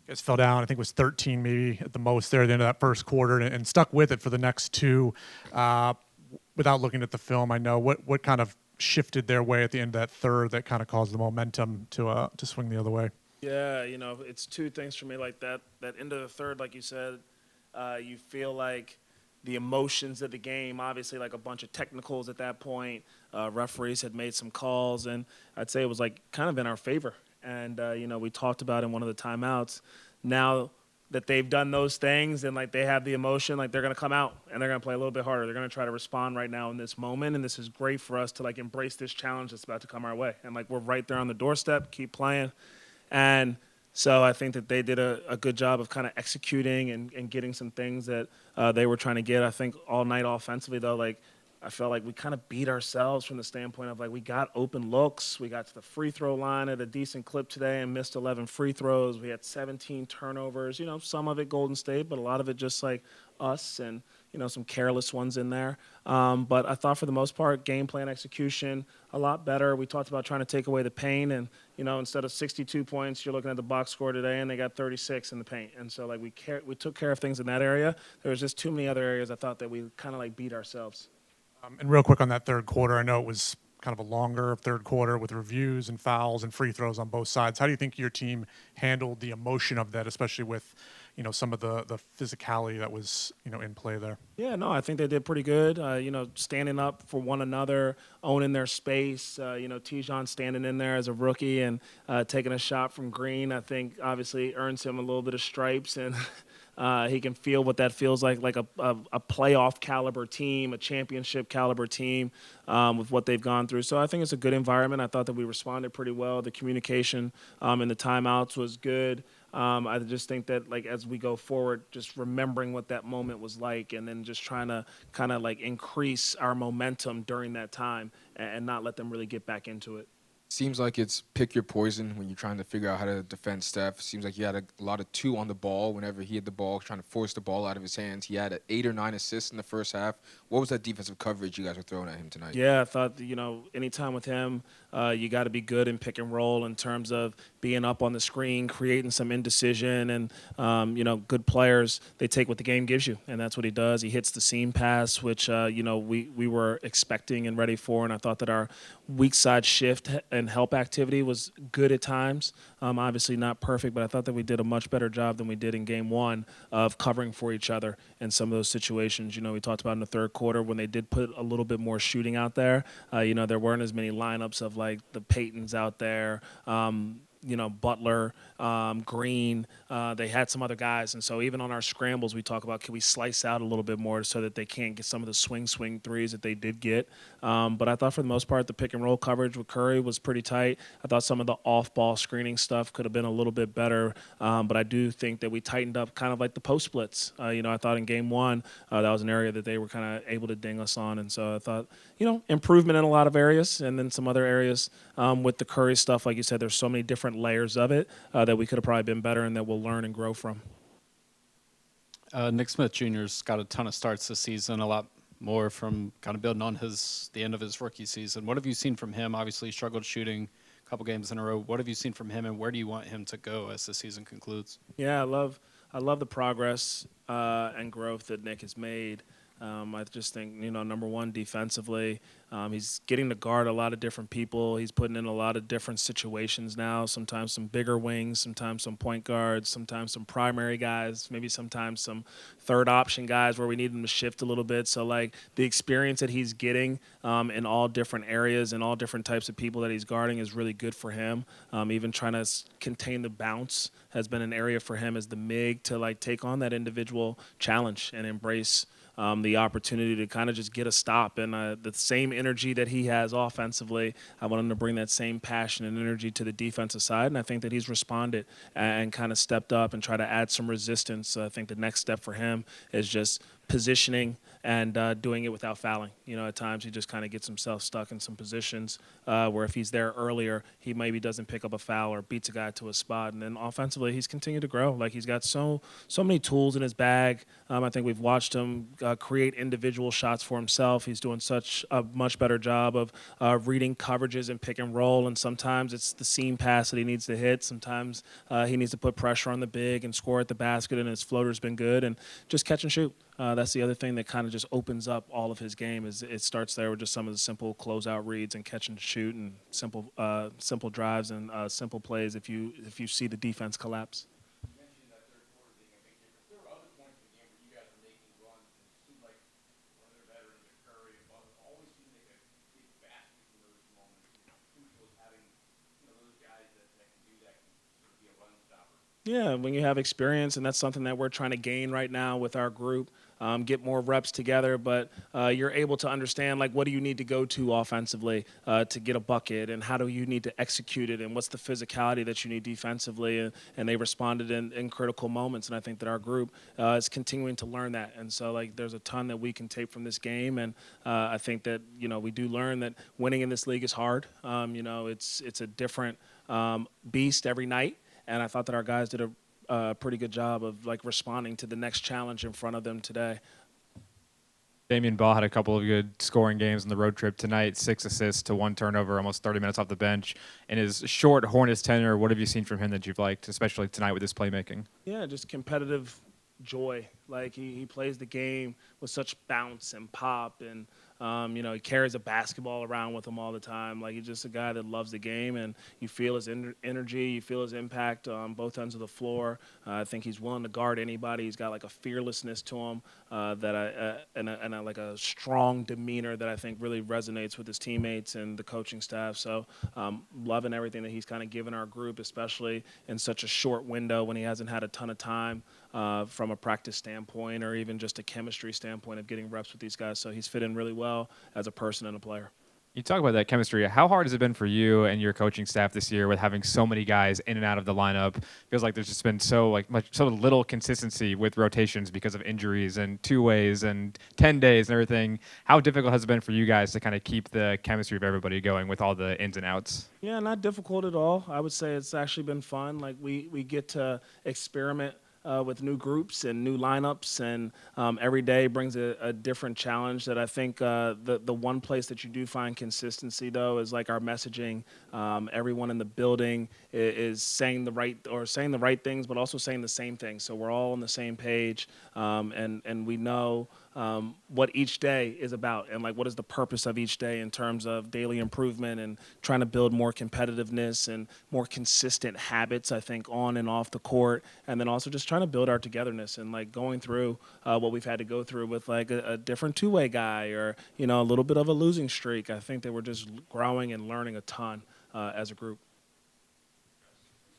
guys fell down. I think it was 13 maybe at the most there at the end of that first quarter, and stuck with it for the next two. Without looking at the film, I know what kind of shifted their way at the end of that third that kind of caused the momentum to swing the other way. Yeah, it's two things for me like that. That end of the third, like you said, you feel like the emotions of the game, obviously like a bunch of technicals at that point. Referees had made some calls, and I'd say it was like kind of in our favor. And, we talked about in one of the timeouts, now that they've done those things and like they have the emotion, like they're going to come out and they're going to play a little bit harder. They're going to try to respond right now in this moment. And this is great for us to like embrace this challenge that's about to come our way. And like we're right there on the doorstep, keep playing. And so I think that they did a good job of kind of executing and getting some things that they were trying to get. I think all night offensively, though, like I felt like we kind of beat ourselves from the standpoint of like we got open looks. We got to the free throw line at a decent clip today and missed 11 free throws. We had 17 turnovers. Some of it Golden State, but a lot of it just like us and some careless ones in there. But I thought for the most part, game plan execution a lot better. We talked about trying to take away the pain, and instead of 62 points, you're looking at the box score today, and they got 36 in the paint. And so like we took care of things in that area. There was just too many other areas I thought that we kind of like beat ourselves. And real quick on that third quarter, I know it was kind of a longer third quarter with reviews and fouls and free throws on both sides. How do you think your team handled the emotion of that, especially with, some of the physicality that was, in play there? Yeah, no, I think they did pretty good. Standing up for one another, owning their space. Tijon standing in there as a rookie and taking a shot from Green, I think obviously earns him a little bit of stripes, and he can feel what that feels like a playoff caliber team, a championship caliber team with what they've gone through. So I think it's a good environment. I thought that we responded pretty well. The communication in the timeouts was good. I just think that, like, as we go forward, just remembering what that moment was like and then just trying to kind of, like, increase our momentum during that time and not let them really get back into it. Seems like it's pick your poison when you're trying to figure out how to defend Steph. Seems like he had a lot of two on the ball whenever he had the ball, trying to force the ball out of his hands. He had 8 or 9 assists in the first half. What was that defensive coverage you guys were throwing at him tonight? Yeah, I thought, anytime with him, you got to be good in pick and roll in terms of being up on the screen, creating some indecision, and, good players, they take what the game gives you, and that's what he does. He hits the seam pass, which, we were expecting and ready for, and I thought that our weak side shift and help activity was good at times. Obviously not perfect, but I thought that we did a much better job than we did in game one of covering for each other in some of those situations. We talked about in the third quarter when they did put a little bit more shooting out there. There weren't as many lineups of like the Paytons out there. Butler, Green, they had some other guys. And so even on our scrambles, we talk about, can we slice out a little bit more so that they can't get some of the swing threes that they did get. But I thought for the most part, the pick and roll coverage with Curry was pretty tight. I thought some of the off-ball screening stuff could have been a little bit better. But I do think that we tightened up kind of like the post splits. I thought in game one, that was an area that they were kind of able to ding us on. And so I thought, improvement in a lot of areas. And then some other areas with the Curry stuff, like you said, there's so many different layers of it that we could have probably been better and that we'll learn and grow from. Nick Smith Jr.'s got a ton of starts this season, a lot more from kind of building on the end of his rookie season. What have you seen from him? Obviously, he struggled shooting a couple games in a row. What have you seen from him, and where do you want him to go as the season concludes? Yeah, I love the progress and growth that Nick has made. I just think, number one, defensively, he's getting to guard a lot of different people. He's putting in a lot of different situations now, sometimes some bigger wings, sometimes some point guards, sometimes some primary guys, maybe sometimes some third option guys where we need him to shift a little bit. So, like, the experience that he's getting in all different areas and all different types of people that he's guarding is really good for him. Even trying to contain the bounce has been an area for him as the MIG to, like, take on that individual challenge and embrace the opportunity to kind of just get a stop. And the same energy that he has offensively, I want him to bring that same passion and energy to the defensive side. And I think that he's responded and kind of stepped up and try to add some resistance. So I think the next step for him is just positioning and doing it without fouling. You know, at times he just kind of gets himself stuck in some positions where if he's there earlier, he maybe doesn't pick up a foul or beats a guy to a spot. And then offensively, he's continued to grow. Like he's got so many tools in his bag. I think we've watched him create individual shots for himself. He's doing such a much better job of reading coverages and pick and roll. And sometimes it's the seam pass that he needs to hit. Sometimes he needs to put pressure on the big and score at the basket, and his floater's been good. And just catch and shoot. That's the other thing that kind of just opens up all of his game. Is it starts there with just some of the simple closeout reads and catch and shoot and simple drives and simple plays. If you see the defense collapse. You mentioned that third quarter being a big difference. There were other points in the game where you guys were making runs, and it seemed like one of their veterans, Curry and Butler, always seemed to get big baskets in those moments. Crucial is having those guys that can do that, can sort of be a run stopper. Yeah, when you have experience, and that's something that we're trying to gain right now with our group, get more reps together, but you're able to understand, like, what do you need to go to offensively to get a bucket, and how do you need to execute it, and what's the physicality that you need defensively, and they responded in critical moments, and I think that our group is continuing to learn that, and so, like, there's a ton that we can take from this game, and I think that, we do learn that winning in this league is hard. It's a different beast every night. And I thought that our guys did a pretty good job of responding to the next challenge in front of them today. Damian Ball had a couple of good scoring games on the road trip tonight, 6 assists to 1 turnover, almost 30 minutes off the bench. In his short Hornets tenure, what have you seen from him that you've liked, especially tonight with his playmaking? Yeah, just competitive joy. Like he plays the game with such bounce and pop, and he carries a basketball around with him all the time. Like he's just a guy that loves the game, and you feel his energy, you feel his impact on both ends of the floor. I think he's willing to guard anybody. He's got like a fearlessness to him and a strong demeanor that I think really resonates with his teammates and the coaching staff. So loving everything that he's kind of given our group, especially in such a short window when he hasn't had a ton of time from a practice standpoint or even just a chemistry standpoint of getting reps with these guys. So he's fit in really well as a person and a player. You talk about that chemistry. How hard has it been for you and your coaching staff this year with having so many guys in and out of the lineup? Feels like there's just been so little consistency with rotations because of injuries and 2 ways and 10 days and everything. How difficult has it been for you guys to kind of keep the chemistry of everybody going with all the ins and outs? Yeah, not difficult at all. I would say it's actually been fun. Like we get to experiment with new groups and new lineups, and every day brings a different challenge. That I think the one place that you do find consistency though is like our messaging. Everyone in the building is saying the right things, but also saying the same things. So we're all on the same page, and we know what each day is about, and like what is the purpose of each day in terms of daily improvement and trying to build more competitiveness and more consistent habits, I think, on and off the court, and then also just trying to build our togetherness and like going through what we've had to go through with like a different two-way guy or a little bit of a losing streak. I think that we're just growing and learning a ton as a group.